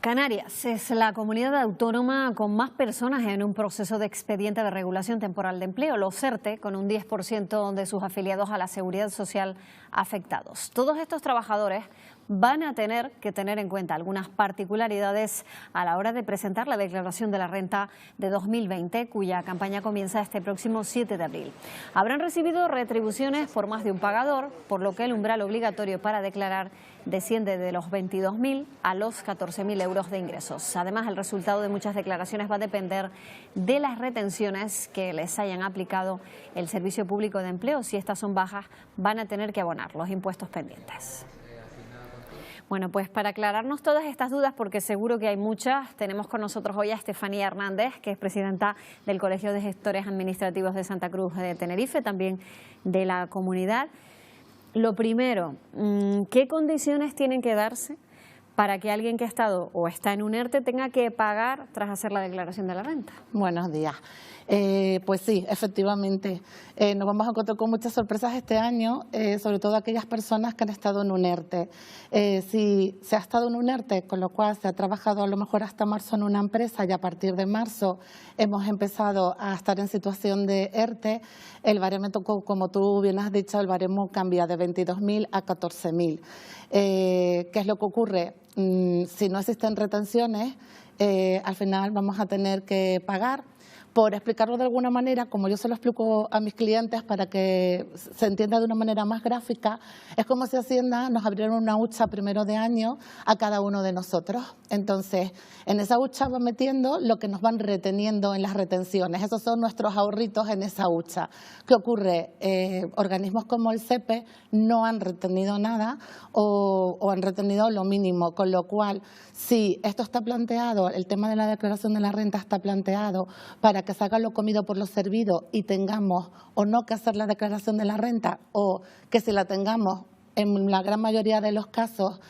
Canarias es la comunidad autónoma con más personas en un proceso de expediente de regulación temporal de empleo, los ERTE, con un 10% de sus afiliados a la Seguridad Social afectados. Todos estos trabajadores van a tener que tener en cuenta algunas particularidades a la hora de presentar la declaración de la renta de 2020, cuya campaña comienza este próximo 7 de abril. Habrán recibido retribuciones por más de un pagador, por lo que el umbral obligatorio para declarar desciende de los 22.000 a los 14.000 euros de ingresos. Además, el resultado de muchas declaraciones va a depender de las retenciones que les hayan aplicado el Servicio Público de Empleo. Si estas son bajas, van a tener que abonar los impuestos pendientes. Bueno, pues para aclararnos todas estas dudas, porque seguro que hay muchas, tenemos con nosotros hoy a Estefanía Hernández, que es presidenta del Colegio de Gestores Administrativos de Santa Cruz de Tenerife, también de la comunidad. Lo primero, ¿qué condiciones tienen que darse para que alguien que ha estado o está en un ERTE tenga que pagar tras hacer la declaración de la renta? Buenos días. Pues sí, efectivamente, nos vamos a encontrar con muchas sorpresas este año, sobre todo aquellas personas que han estado en un ERTE. Si se ha estado en un ERTE, con lo cual se ha trabajado a lo mejor hasta marzo en una empresa y a partir de marzo hemos empezado a estar en situación de ERTE, el baremo, como tú bien has dicho, el baremo cambia de 22.000 a 14.000. ¿Qué es lo que ocurre? Si no existen retenciones, al final vamos a tener que pagar. Por explicarlo de alguna manera, como yo se lo explico a mis clientes para que se entienda de una manera más gráfica, es como si Hacienda nos abriera una hucha primero de año a cada uno de nosotros. Entonces, en esa hucha va metiendo lo que nos van reteniendo en las retenciones. Esos son nuestros ahorritos en esa hucha. ¿Qué ocurre? Organismos como el SEPE no han retenido nada o han retenido lo mínimo, con lo cual, si esto está planteado, el tema de la declaración de la renta está planteado para que se haga lo comido por lo servido y tengamos o no que hacer la declaración de la renta, o que si la tengamos, en la gran mayoría de los casos,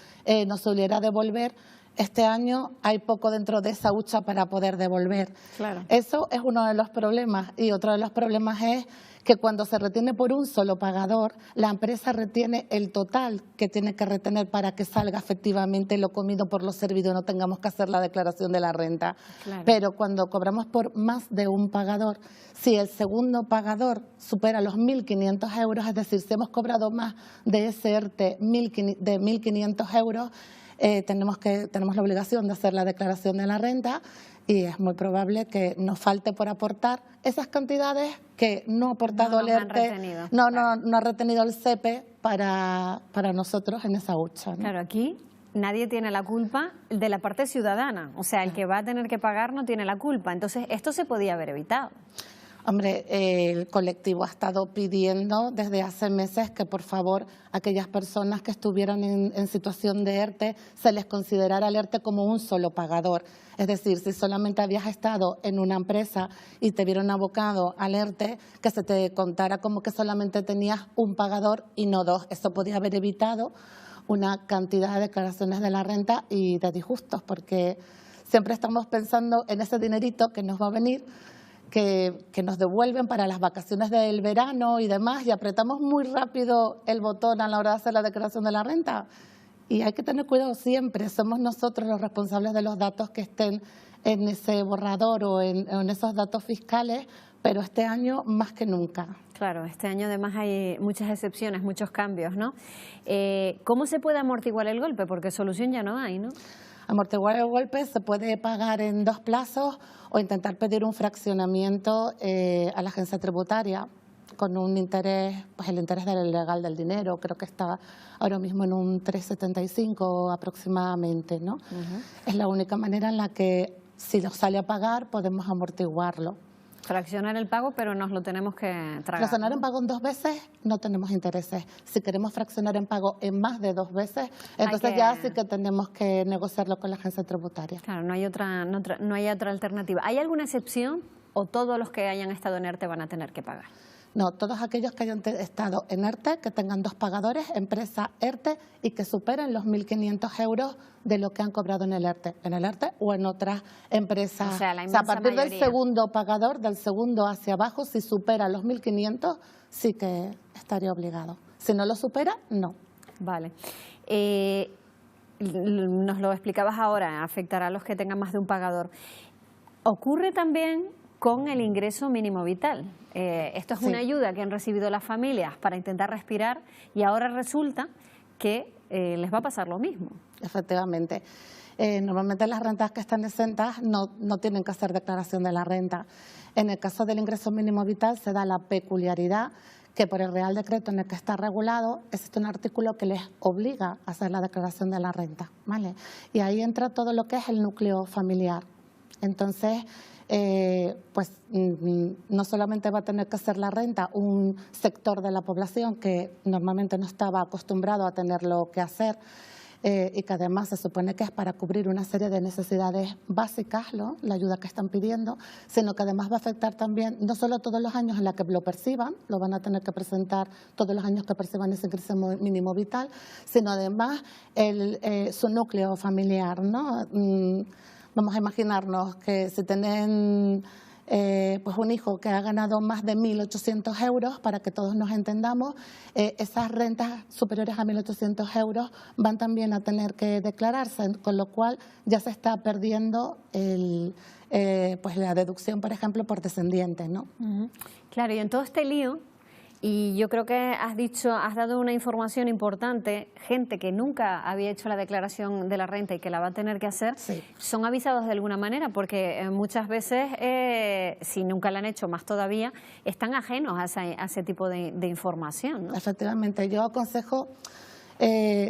nos sueliera devolver, este año hay poco dentro de esa hucha para poder devolver. Claro. Eso es uno de los problemas. Y otro de los problemas es que cuando se retiene por un solo pagador, la empresa retiene el total que tiene que retener para que salga efectivamente lo comido por lo servido y no tengamos que hacer la declaración de la renta. Claro. Pero cuando cobramos por más de un pagador, si el segundo pagador supera los 1.500 euros, es decir, si hemos cobrado más de ese ERTE de 1.500 euros, tenemos la obligación de hacer la declaración de la renta y es muy probable que nos falte por aportar esas cantidades que no ha aportado el ERTE, no ha retenido el SEPE para nosotros en esa hucha, ¿no? Claro, aquí nadie tiene la culpa de la parte ciudadana, o sea, el que va a tener que pagar no tiene la culpa, entonces esto se podía haber evitado. Hombre, el colectivo ha estado pidiendo desde hace meses que por favor aquellas personas que estuvieran en situación de ERTE se les considerara el ERTE como un solo pagador. Es decir, si solamente habías estado en una empresa y te vieron abocado al ERTE, que se te contara como que solamente tenías un pagador y no dos. Eso podía haber evitado una cantidad de declaraciones de la renta y de disgustos, porque siempre estamos pensando en ese dinerito que nos va a venir, que nos devuelven para las vacaciones del verano y demás, y apretamos muy rápido el botón a la hora de hacer la declaración de la renta. Y hay que tener cuidado siempre, somos nosotros los responsables de los datos que estén en ese borrador o en esos datos fiscales, pero este año más que nunca. Claro, este año además hay muchas excepciones, muchos cambios, ¿no? ¿Cómo se puede amortiguar el golpe? Porque solución ya no hay, ¿no? Amortiguar el golpe se puede pagar en 2 plazos o intentar pedir un fraccionamiento a la agencia tributaria con un interés, pues el interés del legal del dinero, creo que está ahora mismo en un 3,75 aproximadamente, ¿no? Es la única manera en la que si nos sale a pagar podemos amortiguarlo. Fraccionar el pago, pero nos lo tenemos que tragar. Fraccionar en pago en 2 veces no tenemos intereses. Si queremos fraccionar en pago en más de 2 veces, entonces ya sí que tenemos que negociarlo con la agencia tributaria. Claro, no hay otra alternativa. ¿Hay alguna excepción o todos los que hayan estado en ERTE van a tener que pagar? No, todos aquellos que hayan estado en ERTE, que tengan 2 pagadores, empresa ERTE, y que superen los 1.500 euros de lo que han cobrado en el ERTE o en otras empresas. O sea, a partir del segundo pagador, del segundo hacia abajo, si supera los 1.500, sí que estaría obligado. Si no lo supera, no. Vale. nos lo explicabas ahora, afectará a los que tengan más de un pagador. Ocurre también con el ingreso mínimo vital. Esto es una ayuda que han recibido las familias para intentar respirar y ahora resulta que les va a pasar lo mismo. Efectivamente. Normalmente las rentas que están exentas no tienen que hacer declaración de la renta. En el caso del ingreso mínimo vital se da la peculiaridad que por el Real Decreto en el que está regulado existe un artículo que les obliga a hacer la declaración de la renta, ¿vale? Y ahí entra todo lo que es el núcleo familiar. Entonces, pues no solamente va a tener que hacer la renta un sector de la población que normalmente no estaba acostumbrado a tenerlo que hacer, y que además se supone que es para cubrir una serie de necesidades básicas, ¿no?, la ayuda que están pidiendo, sino que además va a afectar también no solo todos los años en los que lo perciban, lo van a tener que presentar todos los años que perciban ese ingreso mínimo vital, sino además su núcleo familiar, ¿no? Vamos a imaginarnos que si tienen pues un hijo que ha ganado más de 1.800 euros, para que todos nos entendamos, esas rentas superiores a 1.800 euros van también a tener que declararse, con lo cual ya se está perdiendo pues la deducción, por ejemplo, por descendiente, ¿no? Claro, y en todo este lío, y yo creo que has dado una información importante, gente que nunca había hecho la declaración de la renta y que la va a tener que hacer, son avisados de alguna manera, porque muchas veces, si nunca la han hecho, más todavía, están ajenos a ese tipo de información, ¿no? Efectivamente, yo aconsejo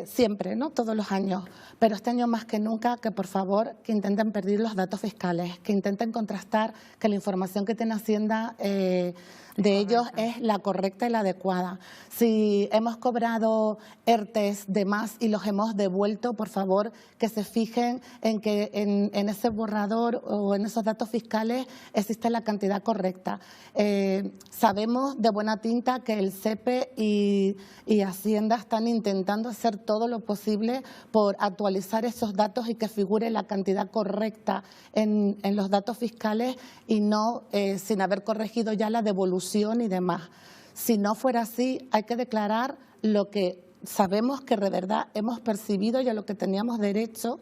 siempre, ¿no?, todos los años, pero este año más que nunca, que por favor que intenten pedir los datos fiscales, que intenten contrastar que la información que tiene Hacienda de ellos es la correcta y la adecuada. Si hemos cobrado ERTES de más y los hemos devuelto, por favor que se fijen en que en ese borrador o en esos datos fiscales existe la cantidad correcta. Sabemos de buena tinta que el SEPE y Hacienda están intentando hacer todo lo posible por actualizar esos datos y que figure la cantidad correcta en los datos fiscales y no sin haber corregido ya la devolución y demás. Si no fuera así, hay que declarar lo que sabemos que de verdad hemos percibido y a lo que teníamos derecho,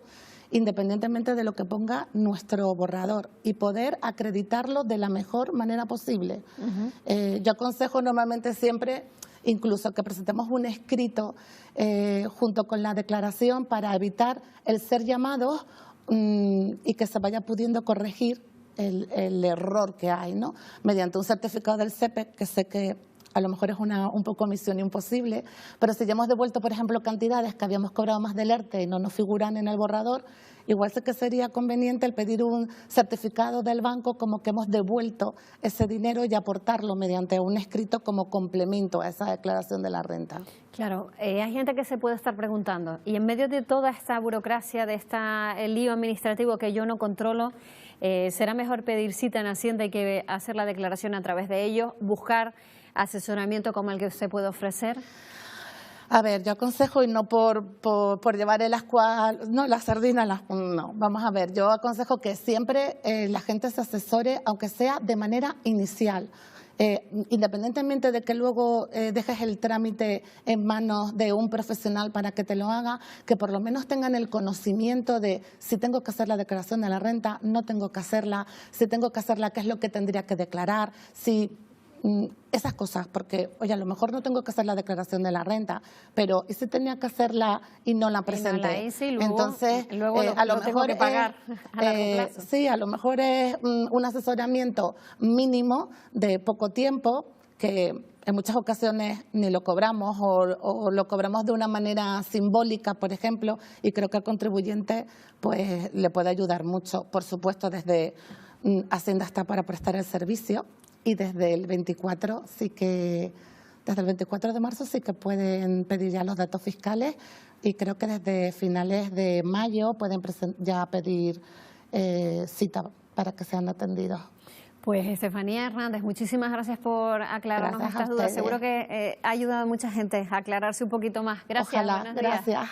independientemente de lo que ponga nuestro borrador, y poder acreditarlo de la mejor manera posible. Yo aconsejo normalmente siempre incluso que presentemos un escrito junto con la declaración para evitar el ser llamados y que se vaya pudiendo corregir el error que hay, ¿no?, mediante un certificado del SEPE, que sé que a lo mejor es un poco misión imposible, pero si ya hemos devuelto, por ejemplo, cantidades que habíamos cobrado más del ERTE y no nos figuran en el borrador, igual sé que sería conveniente el pedir un certificado del banco como que hemos devuelto ese dinero y aportarlo mediante un escrito como complemento a esa declaración de la renta. Claro, hay gente que se puede estar preguntando, y en medio de toda esta burocracia, de el lío administrativo que yo no controlo, ¿será mejor pedir cita en Hacienda y que hacer la declaración a través de ellos, buscar asesoramiento como el que usted puede ofrecer? A ver, yo aconsejo, y no por llevar el ascuas, no, la sardina, no, vamos a ver, yo aconsejo que siempre la gente se asesore, aunque sea de manera inicial. Independientemente de que luego dejes el trámite en manos de un profesional para que te lo haga, que por lo menos tengan el conocimiento de si tengo que hacer la declaración de la renta, no tengo que hacerla, si tengo que hacerla, qué es lo que tendría que declarar, esas cosas, porque, oye, a lo mejor no tengo que hacer la declaración de la renta, pero ¿y si tenía que hacerla y no la presenté? Y no la hice y luego, entonces, a lo mejor tengo que pagar a largo plazo. Sí, a lo mejor es un asesoramiento mínimo de poco tiempo, que en muchas ocasiones ni lo cobramos o lo cobramos de una manera simbólica, por ejemplo, y creo que al contribuyente pues le puede ayudar mucho. Por supuesto, desde Hacienda está para prestar el servicio, y desde el 24 de marzo sí que pueden pedir ya los datos fiscales, y creo que desde finales de mayo pueden ya pedir cita para que sean atendidos. Pues Estefanía Hernández, muchísimas gracias por aclararnos estas dudas. Seguro que ha ayudado a mucha gente a aclararse un poquito más. Gracias. Ojalá, gracias.